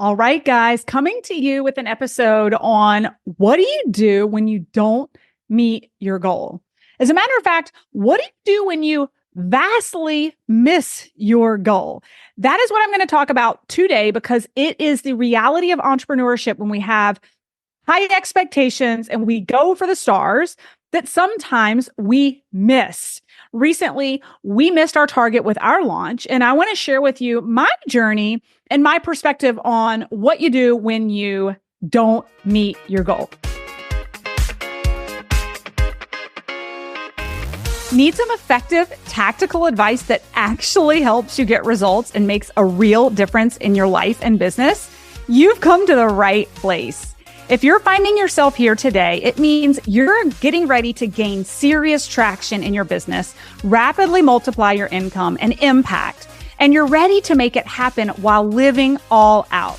All right, guys, coming to you with an episode on what do you do when you don't meet your goal? As a matter of fact, what do you do when you vastly miss your goal? That is what I'm going to talk about today because it is the reality of entrepreneurship when we have high expectations and we go for the stars that sometimes we miss. Recently, we missed our target with our launch, and I want to share with you my journey and my perspective on what you do when you don't meet your goal. Need some effective tactical advice that actually helps you get results and makes a real difference in your life and business? You've come to the right place. If you're finding yourself here today, it means you're getting ready to gain serious traction in your business, rapidly multiply your income and impact, and you're ready to make it happen while living all out.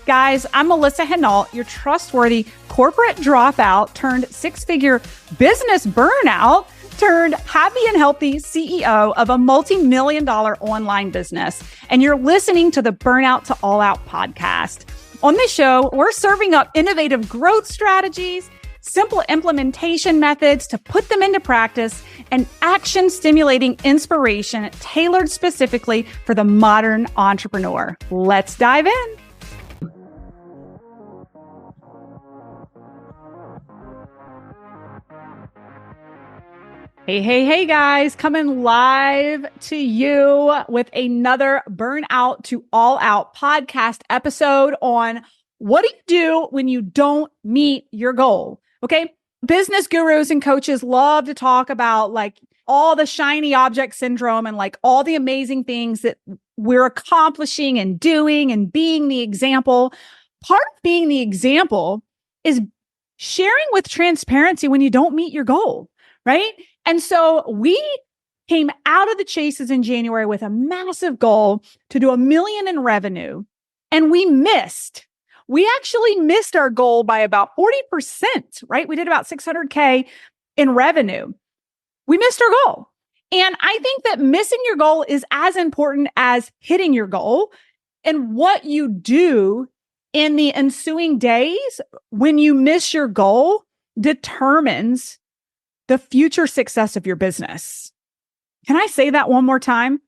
Guys, I'm Melissa Hinault, your trustworthy corporate dropout turned six-figure business burnout turned happy and healthy CEO of a multi-million-dollar online business. And you're listening to the Burnout to All Out podcast. On this show, we're serving up innovative growth strategies, simple implementation methods to put them into practice, and action-stimulating inspiration tailored specifically for the modern entrepreneur. Let's dive in. Hey, guys, coming live to you with another Burnout to All Out podcast episode on what do you do when you don't meet your goal? Okay. Business gurus and coaches love to talk about like all the shiny object syndrome and like all the amazing things that we're accomplishing and doing and being the example. Part of being the example is sharing with transparency when you don't meet your goal, right? And so we came out of the chases in January with a massive goal to do $1 million in revenue. And we actually missed our goal by about 40%, right? We did about 600K in revenue. We missed our goal. And I think that missing your goal is as important as hitting your goal. And what you do in the ensuing days when you miss your goal determines the future success of your business. Can I say that one more time?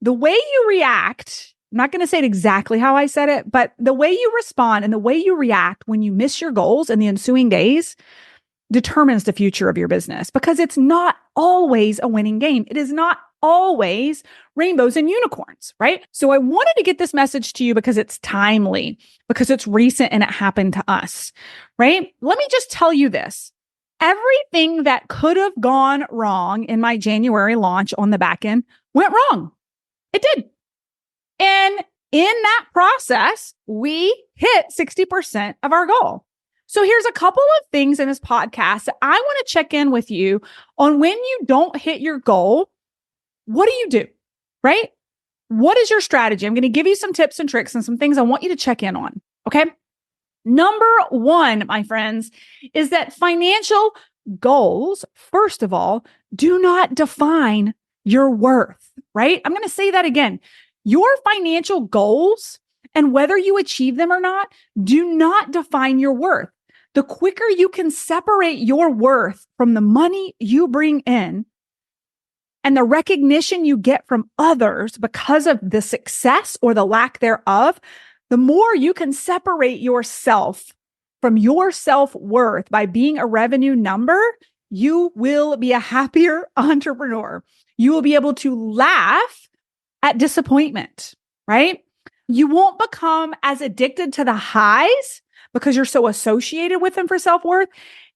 The way you react, I'm not going to say it exactly how I said it, but the way you respond and the way you react when you miss your goals in the ensuing days determines the future of your business because it's not always a winning game. It is not always rainbows and unicorns, right? So I wanted to get this message to you because it's timely, because it's recent and it happened to us, right? Let me just tell you this. Everything that could have gone wrong in my January launch on the back end went wrong. It did. And in that process, we hit 60% of our goal. So here's a couple of things in this podcast that I want to check in with you on when you don't hit your goal. What do? Right? What is your strategy? I'm going to give you some tips and tricks and some things I want you to check in on. Okay. Number one, my friends, is that financial goals, first of all, do not define your worth, right? I'm going to say that again. Your financial goals and whether you achieve them or not do not define your worth. The quicker you can separate your worth from the money you bring in and the recognition you get from others because of the success or the lack thereof, the more you can separate yourself from your self-worth by being a revenue number, you will be a happier entrepreneur. You will be able to laugh at disappointment, right? You won't become as addicted to the highs because you're so associated with them for self-worth.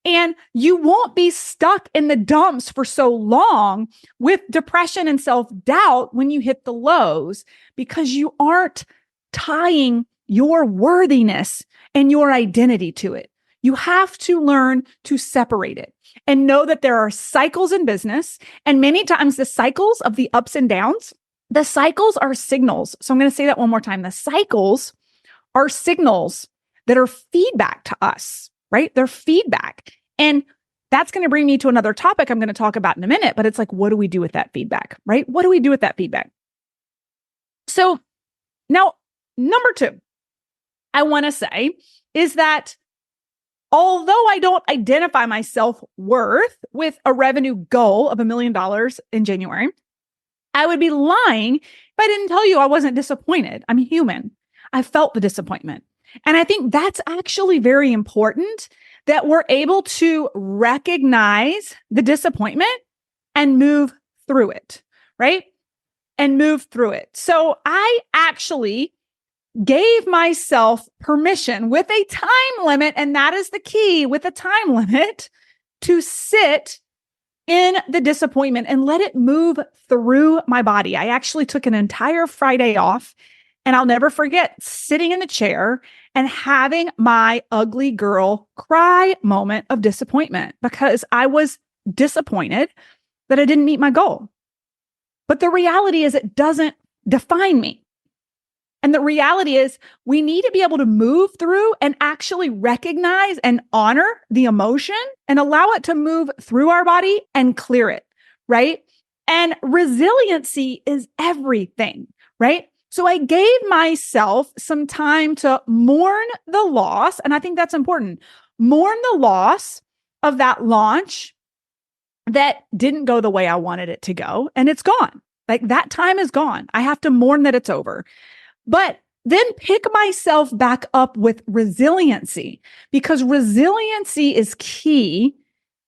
And you won't be stuck in the dumps for so long with depression and self-doubt when you hit the lows because you aren't tying your worthiness and your identity to it. You have to learn to separate it and know that there are cycles in business. And many times the cycles of the ups and downs, the cycles are signals. So I'm going to say that one more time. The cycles are signals that are feedback to us, right? They're feedback. And that's going to bring me to another topic I'm going to talk about in a minute, but it's like, what do we do with that feedback, right? What do we do with that feedback? So now, number two, I want to say is that although I don't identify my self-worth with a revenue goal of $1 million in January, I would be lying if I didn't tell you I wasn't disappointed. I'm human. I felt the disappointment. And I think that's actually very important that we're able to recognize the disappointment and move through it, right? And move through it. So I actually gave myself permission with a time limit, and that is the key, with a time limit, to sit in the disappointment and let it move through my body. I actually took an entire Friday off, and I'll never forget sitting in the chair and having my ugly girl cry moment of disappointment because I was disappointed that I didn't meet my goal. But the reality is it doesn't define me. And the reality is we need to be able to move through and actually recognize and honor the emotion and allow it to move through our body and clear it, right? And resiliency is everything, right? So I gave myself some time to mourn the loss. And I think that's important. Mourn the loss of that launch that didn't go the way I wanted it to go. And it's gone. Like that time is gone. I have to mourn that it's over. But then pick myself back up with resiliency because resiliency is key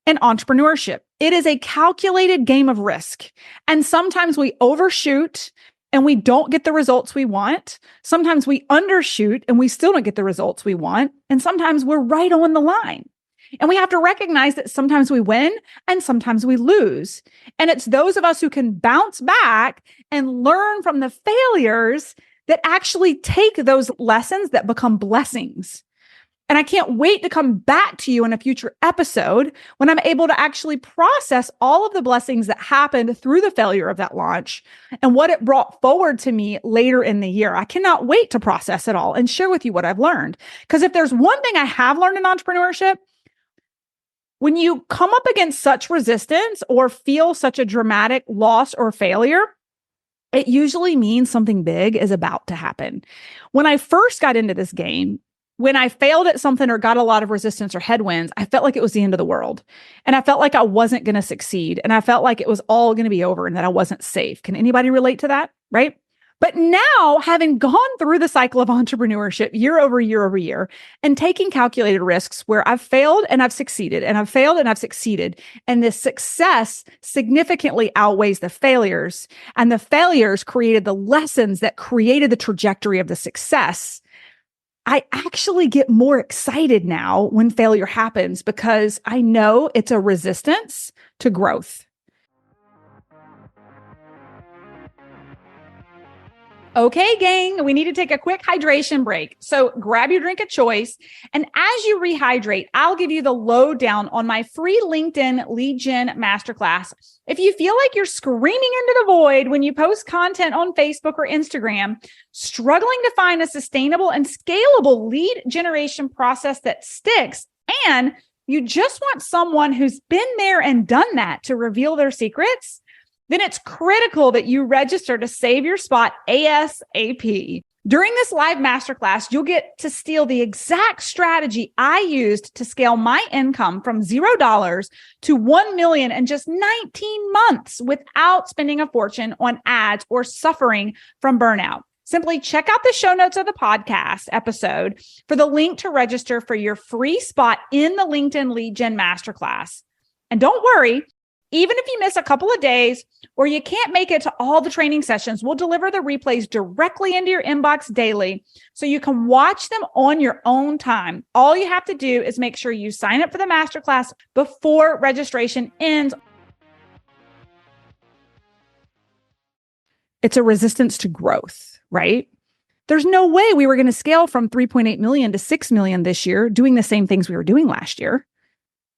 in entrepreneurship. It is a calculated game of risk. And sometimes we overshoot and we don't get the results we want. Sometimes we undershoot and we still don't get the results we want. And sometimes we're right on the line. And we have to recognize that sometimes we win and sometimes we lose. And it's those of us who can bounce back and learn from the failures that actually take those lessons that become blessings. And I can't wait to come back to you in a future episode when I'm able to actually process all of the blessings that happened through the failure of that launch and what it brought forward to me later in the year. I cannot wait to process it all and share with you what I've learned. Because if there's one thing I have learned in entrepreneurship, when you come up against such resistance or feel such a dramatic loss or failure, it usually means something big is about to happen. When I first got into this game, when I failed at something or got a lot of resistance or headwinds, I felt like it was the end of the world. And I felt like I wasn't going to succeed. And I felt like it was all going to be over and that I wasn't safe. Can anybody relate to that? Right? But now, having gone through the cycle of entrepreneurship year over year over year and taking calculated risks where I've failed and I've succeeded and I've failed and I've succeeded, and the success significantly outweighs the failures, and the failures created the lessons that created the trajectory of the success, I actually get more excited now when failure happens because I know it's a resistance to growth. Okay, gang, we need to take a quick hydration break. So grab your drink of choice. And as you rehydrate, I'll give you the lowdown on my free LinkedIn lead gen masterclass. If you feel like you're screaming into the void when you post content on Facebook or Instagram, struggling to find a sustainable and scalable lead generation process that sticks, and you just want someone who's been there and done that to reveal their secrets, then it's critical that you register to save your spot ASAP. During this live masterclass, you'll get to steal the exact strategy I used to scale my income from $0 to $1 million in just 19 months without spending a fortune on ads or suffering from burnout. Simply check out the show notes of the podcast episode for the link to register for your free spot in the LinkedIn Lead Gen Masterclass. And don't worry, even if you miss a couple of days or you can't make it to all the training sessions, we'll deliver the replays directly into your inbox daily so you can watch them on your own time. All you have to do is make sure you sign up for the masterclass before registration ends. It's a resistance to growth, right? There's no way we were going to scale from 3.8 million to 6 million this year doing the same things we were doing last year.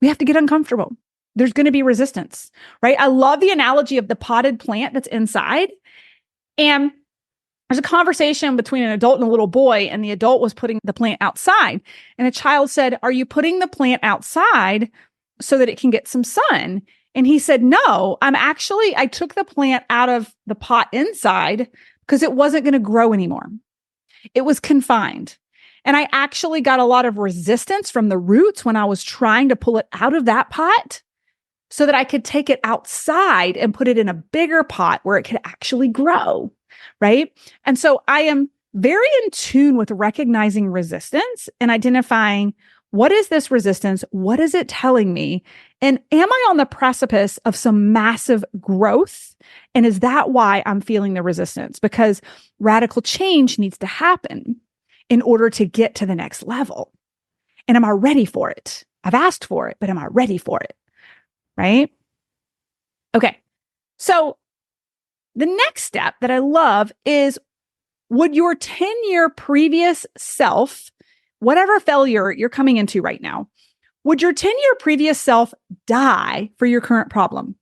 We have to get uncomfortable. There's going to be resistance, right? I love the analogy of the potted plant that's inside. And there's a conversation between an adult and a little boy, and the adult was putting the plant outside. And a child said, "Are you putting the plant outside so that it can get some sun?" And he said, "No, I took the plant out of the pot inside because it wasn't going to grow anymore. It was confined." And I actually got a lot of resistance from the roots when I was trying to pull it out of that pot so that I could take it outside and put it in a bigger pot where it could actually grow, right? And so I am very in tune with recognizing resistance and identifying, what is this resistance? What is it telling me? And am I on the precipice of some massive growth? And is that why I'm feeling the resistance? Because radical change needs to happen in order to get to the next level. And am I ready for it? I've asked for it, but am I ready for it? Right? Okay. So the next step that I love is, would your 10-year previous self, whatever failure you're coming into right now, would your 10-year previous self die for your current problem?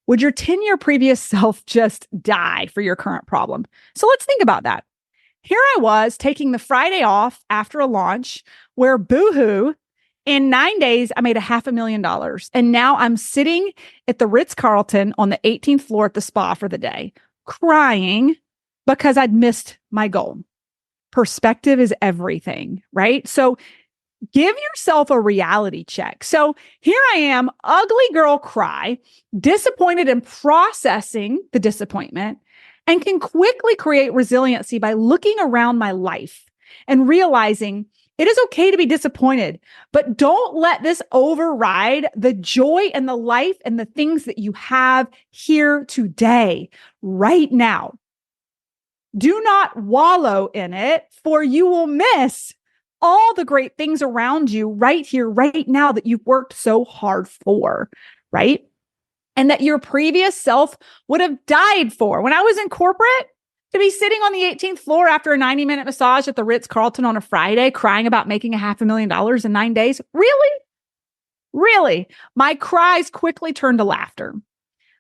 Would your 10-year previous self just die for your current problem? So let's think about that. Here I was taking the Friday off after a launch where, boohoo, in 9 days, I made $500,000. And now I'm sitting at the Ritz-Carlton on the 18th floor at the spa for the day, crying because I'd missed my goal. Perspective is everything, right? So give yourself a reality check. So here I am, ugly girl cry, disappointed and processing the disappointment, and can quickly create resiliency by looking around my life and realizing it is okay to be disappointed, but don't let this override the joy and the life and the things that you have here today, right now. Do not wallow in it, for you will miss all the great things around you right here, right now, that you've worked so hard for, right? And that your previous self would have died for. When I was in corporate, to be sitting on the 18th floor after a 90-minute massage at the Ritz-Carlton on a Friday, crying about making $500,000 in 9 days. Really? Really? My cries quickly turned to laughter.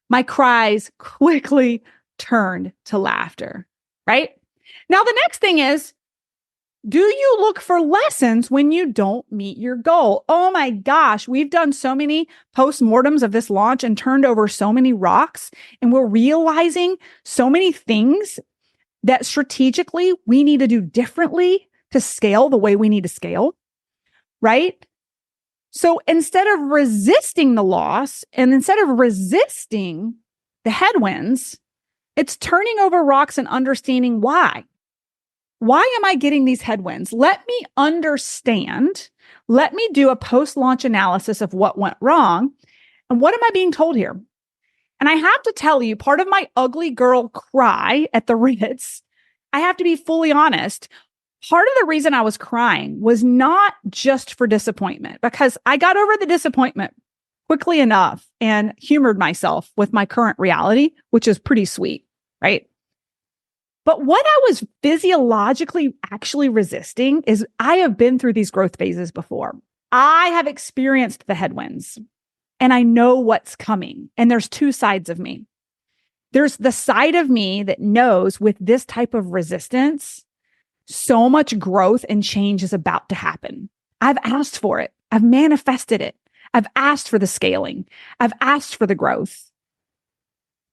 My cries quickly turned to laughter, right? Now, the next thing is, do you look for lessons when you don't meet your goal? Oh my gosh, we've done so many postmortems of this launch and turned over so many rocks, and we're realizing so many things that strategically we need to do differently to scale the way we need to scale, right? So instead of resisting the loss and instead of resisting the headwinds, it's turning over rocks and understanding why. Why am I getting these headwinds? Let me understand. Let me do a post-launch analysis of what went wrong. And what am I being told here? And I have to tell you, part of my ugly girl cry at the Ritz, I have to be fully honest. Part of the reason I was crying was not just for disappointment, because I got over the disappointment quickly enough and humored myself with my current reality, which is pretty sweet, right? But what I was physiologically actually resisting is, I have been through these growth phases before. I have experienced the headwinds and I know what's coming. And there's two sides of me. There's the side of me that knows with this type of resistance, so much growth and change is about to happen. I've asked for it. I've manifested it. I've asked for the scaling. I've asked for the growth,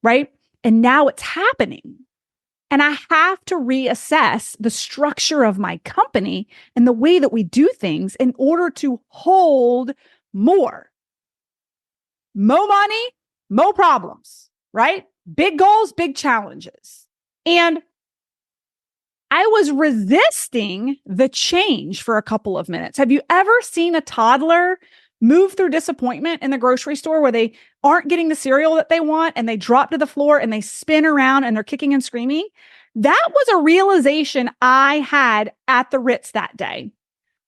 right? And now it's happening. And I have to reassess the structure of my company and the way that we do things in order to hold more. More money, more problems, right? Big goals, big challenges. And I was resisting the change for a couple of minutes. Have you ever seen a toddler move through disappointment in the grocery store where they aren't getting the cereal that they want and they drop to the floor and they spin around and they're kicking and screaming? That was a realization I had at the Ritz that day,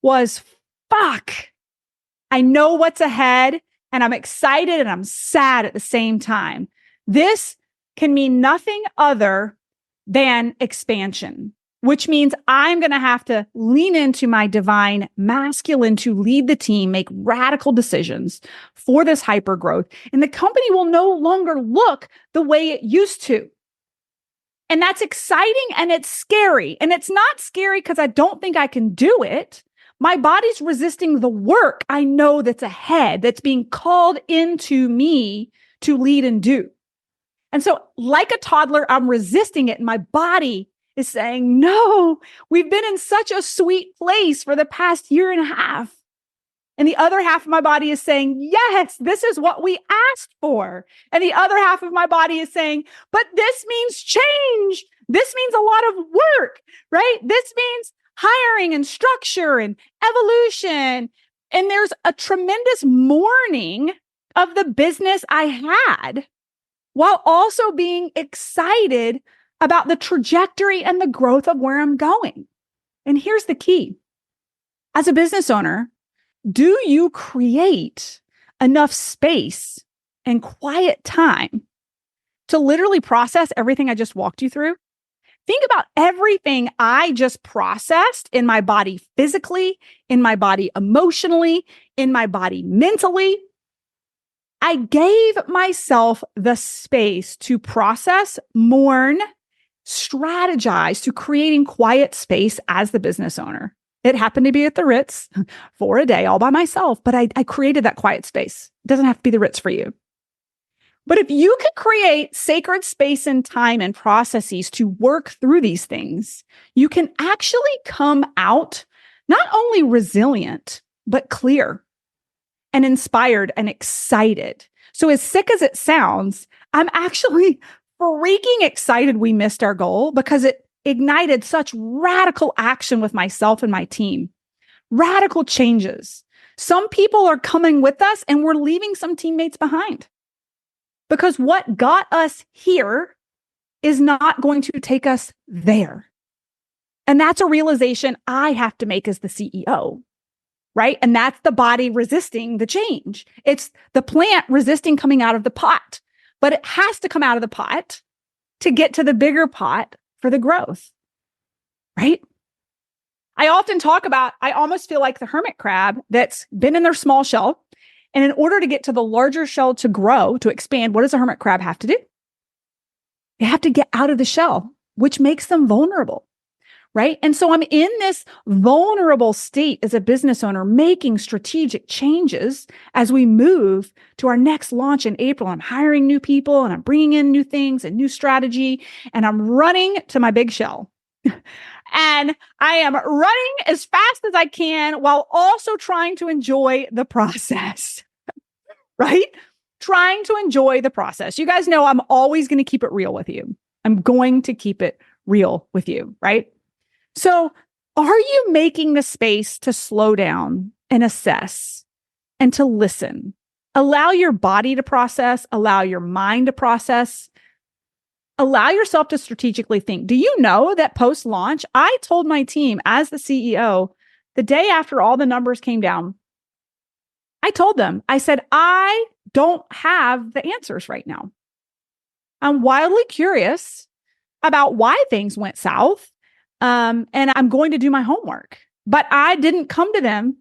was, fuck, I know what's ahead and I'm excited and I'm sad at the same time. This can mean nothing other than expansion, which means I'm going to have to lean into my divine masculine to lead the team, make radical decisions for this hyper growth. And the company will no longer look the way it used to. And that's exciting and it's scary. And it's not scary because I don't think I can do it. My body's resisting the work I know that's ahead, that's being called into me to lead and do. And so, like a toddler, I'm resisting it. And my body is saying, no, we've been in such a sweet place for the past year and a half. And the other half of my body is saying, yes, this is what we asked for. And the other half of my body is saying, but this means change. This means a lot of work, right? This means hiring and structure and evolution. And there's a tremendous mourning of the business I had while also being excited about the trajectory and the growth of where I'm going. And here's the key. As a business owner, do you create enough space and quiet time to literally process everything I just walked you through? Think about everything I just processed in my body physically, in my body emotionally, in my body mentally. I gave myself the space to process, mourn, strategize to creating quiet space as the business owner. It happened to be at the Ritz for a day all by myself, but I created that quiet space. It doesn't have to be the Ritz for you. But if you could create sacred space and time and processes to work through these things, you can actually come out not only resilient, but clear and inspired and excited. So as sick as it sounds, I'm actually freaking excited we missed our goal because it ignited such radical action with myself and my team. Radical changes. Some people are coming with us and we're leaving some teammates behind. Because what got us here is not going to take us there. And that's a realization I have to make as the CEO, right? And that's the body resisting the change. It's the plant resisting coming out of the pot, but it has to come out of the pot to get to the bigger pot for the growth, right? I often talk about, I almost feel like the hermit crab that's been in their small shell. And in order to get to the larger shell to grow, to expand, what does a hermit crab have to do? They have to get out of the shell, which makes them vulnerable, right? And so I'm in this vulnerable state as a business owner, making strategic changes as we move to our next launch in April. I'm hiring new people and I'm bringing in new things and new strategy, and I'm running to my big shell. And I am running as fast as I can while also trying to enjoy the process, right? Trying to enjoy the process. You guys know I'm always going to keep it real with you. I'm going to keep it real with you, right? So are you making the space to slow down and assess and to listen? Allow your body to process, allow your mind to process. Allow yourself to strategically think. Do you know that post-launch, I told my team as the CEO, the day after all the numbers came down, I told them, I said, I don't have the answers right now. I'm wildly curious about why things went south, and I'm going to do my homework. But I didn't come to them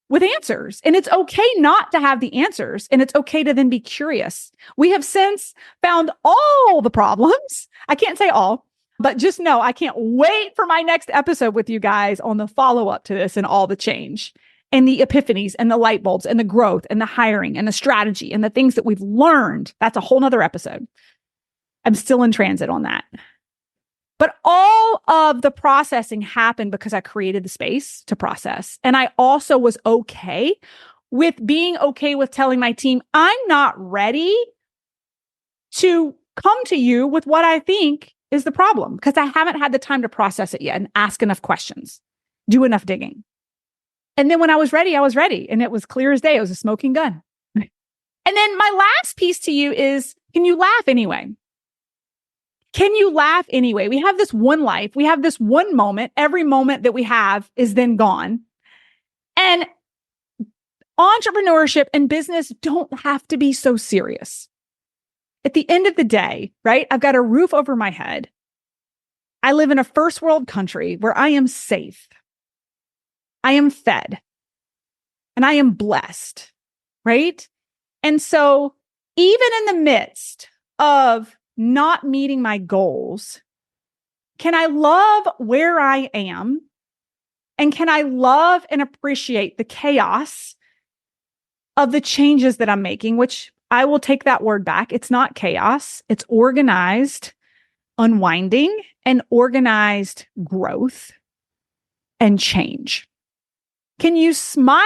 with answers. And it's okay not to have the answers. And it's okay to then be curious. We have since found all the problems. I can't say all, but just know I can't wait for my next episode with you guys on the follow-up to this and all the change and the epiphanies and the light bulbs and the growth and the hiring and the strategy and the things that we've learned. That's a whole nother episode. I'm still in transit on that. But all of the processing happened because I created the space to process. And I also was okay with being okay with telling my team, I'm not ready to come to you with what I think is the problem because I haven't had the time to process it yet and ask enough questions, do enough digging. And then when I was ready, and it was clear as day. It was a smoking gun. And then my last piece to you is, can you laugh anyway? Can you laugh anyway? We have this one life. We have this one moment. Every moment that we have is then gone. And entrepreneurship and business don't have to be so serious. At the end of the day, right? I've got a roof over my head. I live in a first world country where I am safe. I am fed. And I am blessed, right? And so even in the midst of not meeting my goals, can I love where I am? And can I love and appreciate the chaos of the changes that I'm making, which I will take that word back. It's not chaos. It's organized, unwinding and organized growth and change? Can you smile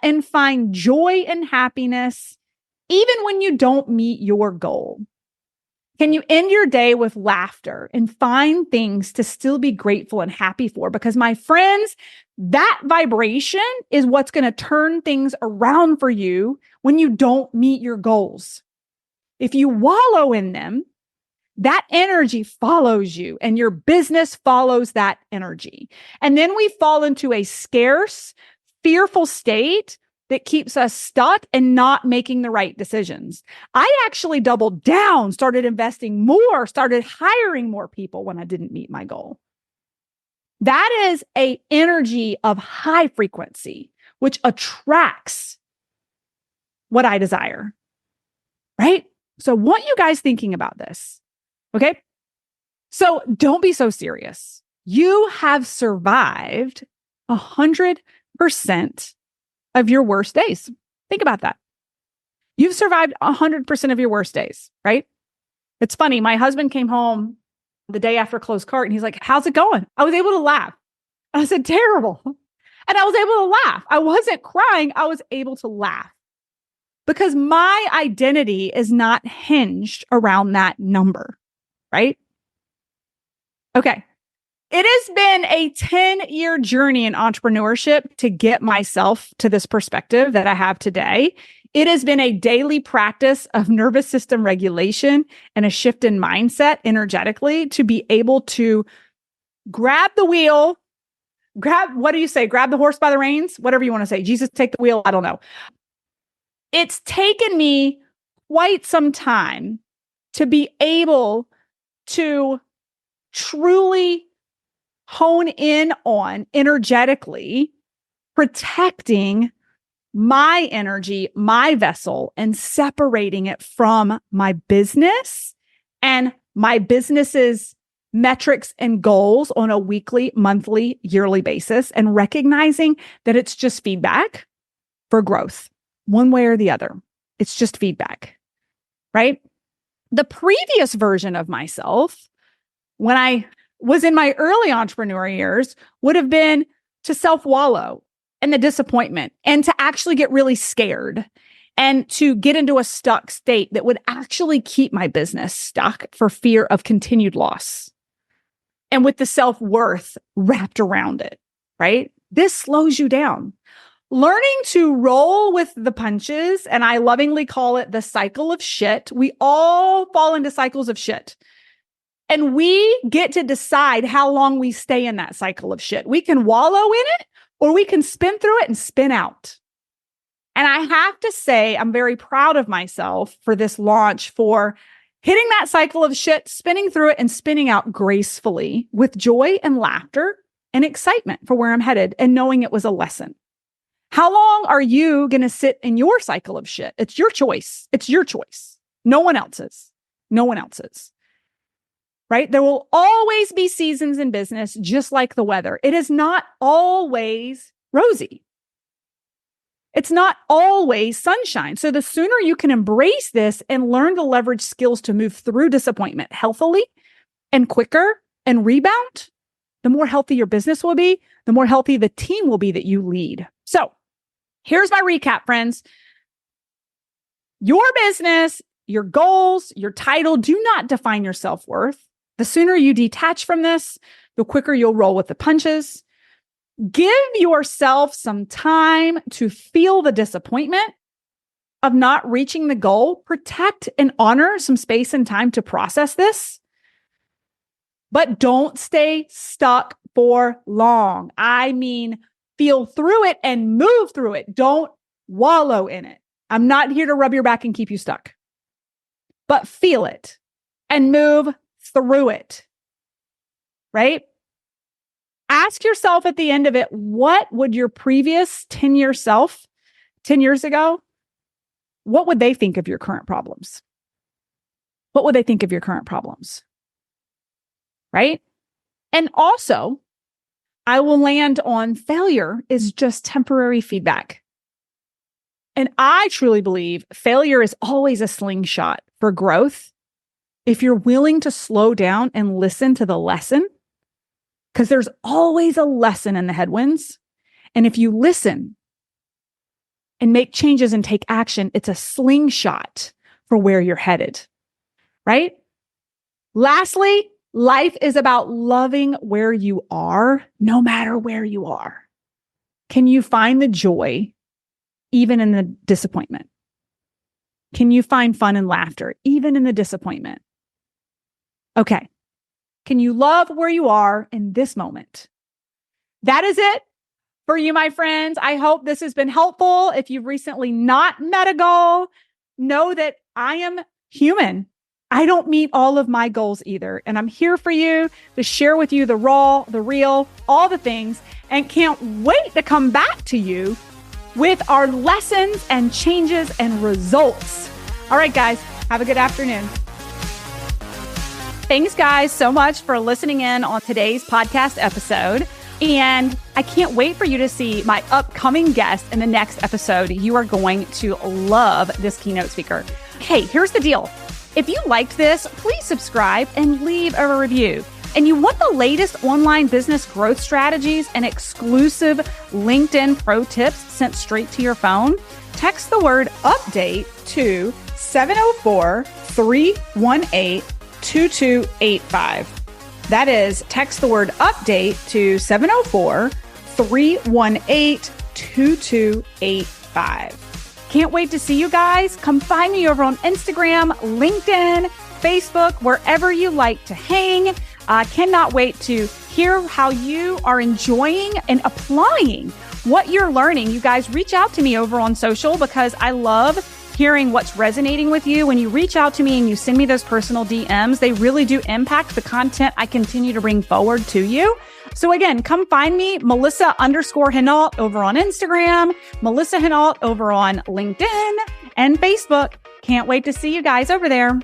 and find joy and happiness even when you don't meet your goal? Can you end your day with laughter and find things to still be grateful and happy for? Because my friends, that vibration is what's going to turn things around for you when you don't meet your goals. If you wallow in them, that energy follows you and your business follows that energy. And then we fall into a scarce, fearful state that keeps us stuck and not making the right decisions. I actually doubled down, started investing more, started hiring more people when I didn't meet my goal. That is an energy of high frequency, which attracts what I desire, right? So I want you guys thinking about this, okay? So don't be so serious. You have survived 100% of your worst days. Think about that. You've survived 100% of your worst days, right? It's funny. My husband came home the day after closed cart and he's like, how's it going? I was able to laugh. I said, terrible. And I was able to laugh. I wasn't crying. I was able to laugh because my identity is not hinged around that number, right? Okay. It has been a 10-year journey in entrepreneurship to get myself to this perspective that I have today. It has been a daily practice of nervous system regulation and a shift in mindset energetically to be able to grab the wheel, what do you say? Grab the horse by the reins, whatever you want to say. Jesus, take the wheel. I don't know. It's taken me quite some time to be able to truly hone in on energetically protecting my energy, my vessel, and separating it from my business and my business's metrics and goals on a weekly, monthly, yearly basis, and recognizing that it's just feedback for growth, one way or the other. It's just feedback, right? The previous version of myself, when I was in my early entrepreneur years, would have been to self-wallow in the disappointment and to actually get really scared and to get into a stuck state that would actually keep my business stuck for fear of continued loss and with the self-worth wrapped around it, right? This slows you down. Learning to roll with the punches, and I lovingly call it the cycle of shit. We all fall into cycles of shit. And we get to decide how long we stay in that cycle of shit. We can wallow in it or we can spin through it and spin out. And I have to say, I'm very proud of myself for this launch for hitting that cycle of shit, spinning through it and spinning out gracefully with joy and laughter and excitement for where I'm headed and knowing it was a lesson. How long are you going to sit in your cycle of shit? It's your choice. It's your choice. No one else's. No one else's. Right? There will always be seasons in business, just like the weather. It is not always rosy. It's not always sunshine. So the sooner you can embrace this and learn to leverage skills to move through disappointment healthily and quicker and rebound, the more healthy your business will be, the more healthy the team will be that you lead. So here's my recap, friends. Your business, your goals, your title do not define your self-worth. The sooner you detach from this, the quicker you'll roll with the punches. Give yourself some time to feel the disappointment of not reaching the goal. Protect and honor some space and time to process this. But don't stay stuck for long. I mean, feel through it and move through it. Don't wallow in it. I'm not here to rub your back and keep you stuck. But feel it and move through it, right? Ask yourself at the end of it, what would your previous 10-year self, 10 years ago, what would they think of your current problems? What would they think of your current problems? Right? And also, I will land on failure is just temporary feedback. And I truly believe failure is always a slingshot for growth if you're willing to slow down and listen to the lesson, because there's always a lesson in the headwinds. And if you listen and make changes and take action, it's a slingshot for where you're headed, right? Lastly, life is about loving where you are, no matter where you are. Can you find the joy even in the disappointment? Can you find fun and laughter even in the disappointment? Okay. Can you love where you are in this moment? That is it for you, my friends. I hope this has been helpful. If you've recently not met a goal, know that I am human. I don't meet all of my goals either. And I'm here for you to share with you the raw, the real, all the things, and can't wait to come back to you with our lessons and changes and results. All right, guys, have a good afternoon. Thanks, guys, so much for listening in on today's podcast episode. And I can't wait for you to see my upcoming guest in the next episode. You are going to love this keynote speaker. Hey, here's the deal. If you liked this, please subscribe and leave a review. And you want the latest online business growth strategies and exclusive LinkedIn pro tips sent straight to your phone? Text the word update to 704-318-2285. That is, text the word update to 704-318-2285. Can't wait to see you guys. Come find me over on Instagram, LinkedIn, Facebook, wherever you like to hang. Cannot wait to hear how you are enjoying and applying what you're learning. You guys reach out to me over on social because I love hearing what's resonating with you. When you reach out to me and you send me those personal DMs, they really do impact the content I continue to bring forward to you. So again, come find me, Melissa_Hinault over on Instagram, Melissa Hinault over on LinkedIn and Facebook. Can't wait to see you guys over there.